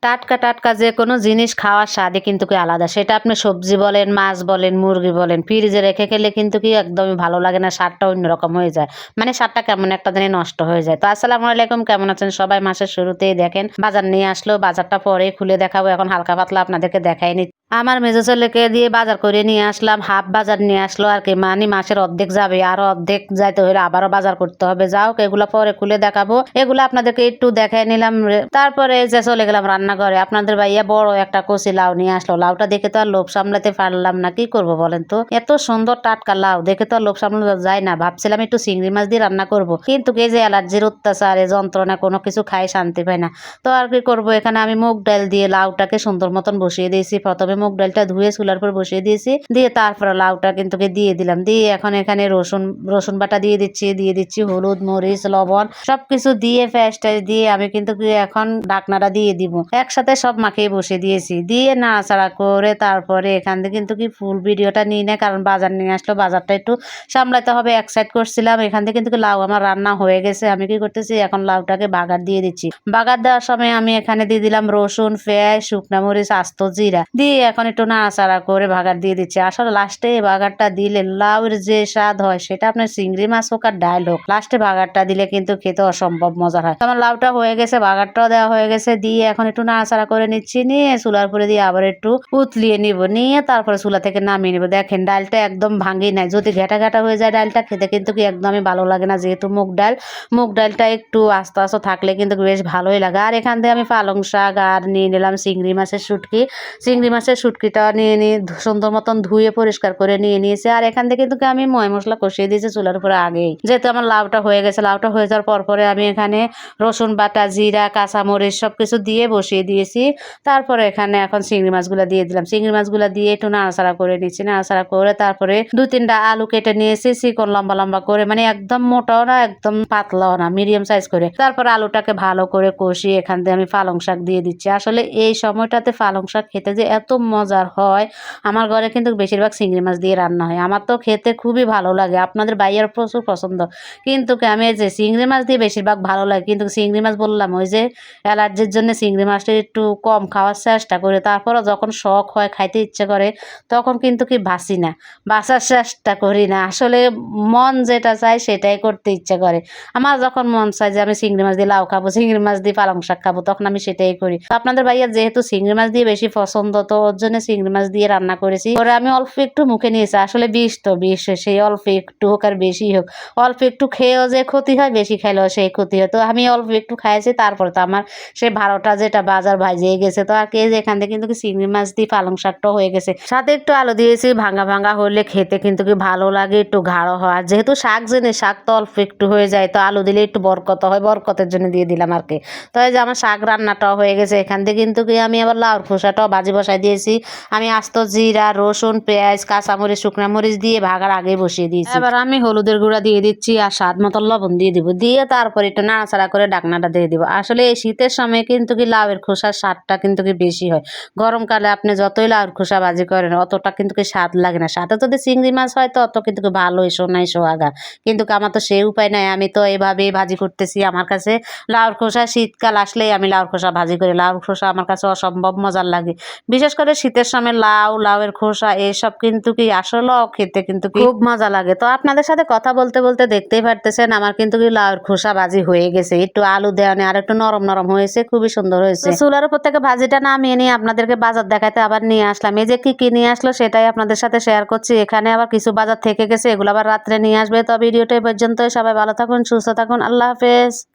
টাটকা টাটকা যে কোনো জিনিস খাওয়ার স্বাদই কিন্তু কি আলাদা। সেটা আপনি সবজি বলেন, মাছ বলেন, মুরগি বলেন, ফ্রিজে রেখে খেলে কিন্তু কি একদমই ভালো লাগে না। স্বাদটা অন্যরকম হয়ে যায়। মানে স্বাদটা কেমন একটা জানি নষ্ট হয়ে যায়। তো আসসালামু আলাইকুম, কেমন আছেন সবাই? মাসের শুরুতেই দেখেন বাজার নিয়ে আসলো। বাজারটা পরেই খুলে দেখাবো। এখন হালকা পাতলা আপনাদেরকে দেখাই নি। আমার মেজো ছেলেকে দিয়ে বাজার করে নিয়ে আসলাম। হাফ বাজার নিয়ে আসলো আরকি। মানে মাসের অর্ধেক যাবে। আরো অর্ধেক যাইতে হইলে আবারও বাজার করতে হবে। যাই হোক, এগুলা পরে খুলে দেখাবো। এগুলা আপনাদেরকে একটু দেখাই নিলাম। তারপরে এই যে চলে গেলাম রান্নাঘরে। আপনাদের ভাইয়া বড় একটা কচি লাউ নিয়ে আসলো। লাউটা দেখে তো আর লোভ সামলাতে পারলাম না। কি করব বলেন তো? এত সুন্দর টাটকা লাউ দেখে তো আর লোভ সামলানো যায় না। ভাবছিলাম একটু চিংড়ি মাছ দিয়ে রান্না করব। কিন্তু এই যে অ্যালার্জির অত্যাচার, এই যন্ত্রণা, কোনো কিছু খাই শান্তি পাই না। তো আর কি করব, এখানে আমি মুগ ডাল দিয়ে লাউটাকে সুন্দর মতন বসিয়ে দিয়েছি। প্রথমে মুগ ডালটা ধুয়ে চুলার উপর বসিয়ে দিয়েছি। দিয়ে তারপরে লাউটা কিন্তু দিয়ে দিলাম। দিয়ে এখন এখানে রসুন রসুন বাটা দিয়ে দিচ্ছি হলুদ, মরিচ, লবণ সবকিছু দিয়ে পেঁয়াজ দিয়ে আমি কিন্তু এখন ঢাকনাটা দিয়ে দিব। একসাথে সব মাখিয়ে বসে দিয়েছি। দিয়ে নাড়াচাড়া করে তারপরে এখান থেকে কিন্তু ফুল ভিডিওটা নিই না, কারণ বাজার নিয়ে আসলো। বাজারটা একটু সামলাতে হবে। এক সাইড করছিলাম। এখান থেকে কিন্তু লাউ আমার রান্না হয়ে গেছে। আমি কি করতেছি, এখন লাউটাকে বাগার দিয়ে দিচ্ছি। বাগার দেওয়ার সময় আমি এখানে দিয়ে দিলাম রসুন, পেঁয়াজ, শুকনা মরিচ, আস্ত জিরা দিয়ে এখন একটু নাড়াচাড়া করে বাগার দিয়ে দিচ্ছি। আসলে লাস্টে এই বাগারটা দিলে লাউয়ের যে স্বাদ হয়, সেটা আপনার চিংড়ি মাছ হোক আর ডাল হোক, লাস্টে বাগারটা দিলে কিন্তু খেতে অসম্ভব মজার হয়। আমার লাউটা হয়ে গেছে, বাগারটাও দেওয়া হয়ে গেছে। দিয়ে এখন একটু নাড়াচাড়া করে নিচ্ছি। নিয়ে চুলার উপরে দিয়ে আবার একটু উতলিয়ে নিব। নিয়ে তারপরে চুলা থেকে নামিয়ে নিব। দেখেন ডালটা একদম ভাঙি নাই। যদি ঘেটা ঘেটা হয়ে যায় ডালটা, খেতে কিন্তু কি একদমই ভালো লাগে না। যেহেতু মুগ ডালটা একটু আস্তে আস্তে থাকলে কিন্তু বেশ ভালোই লাগে। আর এখান থেকে আমি পালং শাক আর নিয়ে নিলাম চিংড়ি মাছের শুটকি। চিংড়ি মাছের শুটকিটা নিয়ে সুন্দর মতন ধুয়ে পরিষ্কার করে নিয়ে নিয়েছি। আর এখান থেকে কিন্তু আমি ময় মশলা কষিয়ে দিয়েছি চুলার উপরে আগেই। যেহেতু আমার লাউটা হয়ে গেছে, লাউটা হয়ে যাওয়ার পরে আমি এখানে রসুন বাটা, জিরা, কাঁচামরিচ সবকিছু দিয়ে বসিয়ে দিয়েছি। তারপরে এখানে এখন চিংড়ি মাছগুলো দিয়ে দিলাম। চিংড়ি মাছগুলো দিয়ে একটু নাড়াচাড়া করে নিচ্ছি। নাড়াচাড়া করে তারপরে 2-3টা আলু কেটে নিয়েছি চিকন লম্বা লম্বা করে, মানে একদম মোটাও না একদম পাতলাও না, মিডিয়াম সাইজ করে। তারপর আলুটাকে ভালো করে কষিয়ে এখান থেকে আমি পালং শাক দিয়ে দিচ্ছি। আসলে এই সময়টাতে পালং শাক খেতে যে এত মজার হয়। আমার ঘরে কিন্তু বেশিরভাগ চিংড়ি মাছ দিয়ে রান্না হয়। আমার তো খেতে খুবই ভালো লাগে। আপনাদের বাইয়ের প্রচুর পছন্দ। কিন্তু আমি এই যে চিংড়ি মাছ দিয়ে বেশিরভাগ ভালো লাগে। কিন্তু চিংড়ি মাছ বললাম, ওই যে অ্যালার্জির জন্য চিংড়ি মাছটা একটু কম খাওয়ার চেষ্টা করে। তারপরও যখন শখ হয়, খাইতে ইচ্ছে করে, তখন কিন্তু বাসি না, বাঁচার চেষ্টা করি না। আসলে মন যেটা চায় সেটাই করতে ইচ্ছে করে। আমার যখন মন চায় যে আমি চিংড়ি মাছ দিয়ে লাউ খাবো, চিংড়ি মাছ দিয়ে পালং শাক খাবো, তখন আমি সেটাই করি। তো আপনাদের ভাইয়া যেহেতু চিংড়ি মাছ দিয়ে বেশি পছন্দ, তো ওর জন্য চিংড়ি মাছ দিয়ে রান্না করেছি। পরে আমি অল্প একটু মুখে নিয়েছি। আসলে বিষ তো বিষ, সেই অল্প একটু হোক আর বেশি হোক, অল্প একটু খেয়েও যে ক্ষতি হয়, বেশি খাইলেও সেই ক্ষতি হয়। তো আমি অল্প একটু খাইছি। তারপর তো আমার সে 12টা যেটা বাজার ভাজিয়ে গেছে। তো আর কে যে এখান থেকে কিন্তু চিংড়ি মাছ দিয়ে পালং শাকটাও হয়ে গেছে। সাথে একটু আলু দিয়েছি। ভাঙা ভাঙা হলে খেতে কিন্তু ভালো লাগে, একটু গাঢ় হয়। আর যেহেতু শাক জিনিস, শাক তো অল্প একটু হয়ে যায়, তো আলু দিলে একটু বরকত হয়, বরকতের জন্য দিয়ে দিলাম আর কি। তো এই যে আমার শাক রান্নাটাও হয়ে গেছে। এখান থেকে কিন্তু আমি আবার লাউর খোসাটাও ভাজি বসাই দিয়েছি। আমি আস্ত জিরা, রসুন, পেঁয়াজ, কাঁচামরিচ, শুকনা মরিচ দিয়ে ভাগার আগে বসিয়ে দিয়েছি। এবার আমি হলুদের গুঁড়া দিয়ে দিচ্ছি আর স্বাদ মতো লবণ দিয়ে দিব। দিয়ে তারপর একটু নাড়াচাড়া করে ঢাকনাটা দিয়ে দিব। আসলে এই শীতের সময় কিন্তু লাউয়ের খোসার স্বাদটা কিন্তু বেশি হয়। গরমকালে আপনি যতই লাউয়ের খোসা ভাজি করেন, অতটা কিন্তু স্বাদ লাগে না। সাথে যদি চিংড়ি মাছ হয় তো অত কিন্তু ভালোই সোনাই সোহাগা। কিন্তু আমার তো সেই উপায় নাই। আমি তো এভাবেই ভাজি করতেছি। আমার কাছে লাউর খোসা শীতকাল আসলেই আমি লাউর খোসা ভাজি করি। লাউর খোসা আমার কাছে অসম্ভব মজার লাগে। বিশেষ করে শীতের সময় লাউয়ের খোসা এসব কিন্তু আসলেও খেতে কিন্তু খুব মজা লাগে। তো আপনাদের সাথে কথা বলতে বলতে দেখতেই পারতেছেন আমার কিন্তু লাউয়ের খোসা ভাজি হয়ে গেছে। একটু আলু দেওয়া আর একটু নরম নরম হয়েছে, খুবই সুন্দর হয়েছে। চুলার উপর থেকে ভাজিটা নামিয়ে নিয়ে আপনাদেরকে বাজার দেখাতে আবার নিয়ে আসলাম। এই যে কি নিয়ে আসলো সেটাই আপনাদের সাথে শেয়ার করছি। এখানে আবার কিছু বাজার থেকে গেছে, এগুলো আবার রাত্রে নিয়ে আসবে। তো ভিডিওটা এই পর্যন্তই। সবাই ভালো থাকুন, সুস্থ থাকুন। আল্লাহ হাফেজ।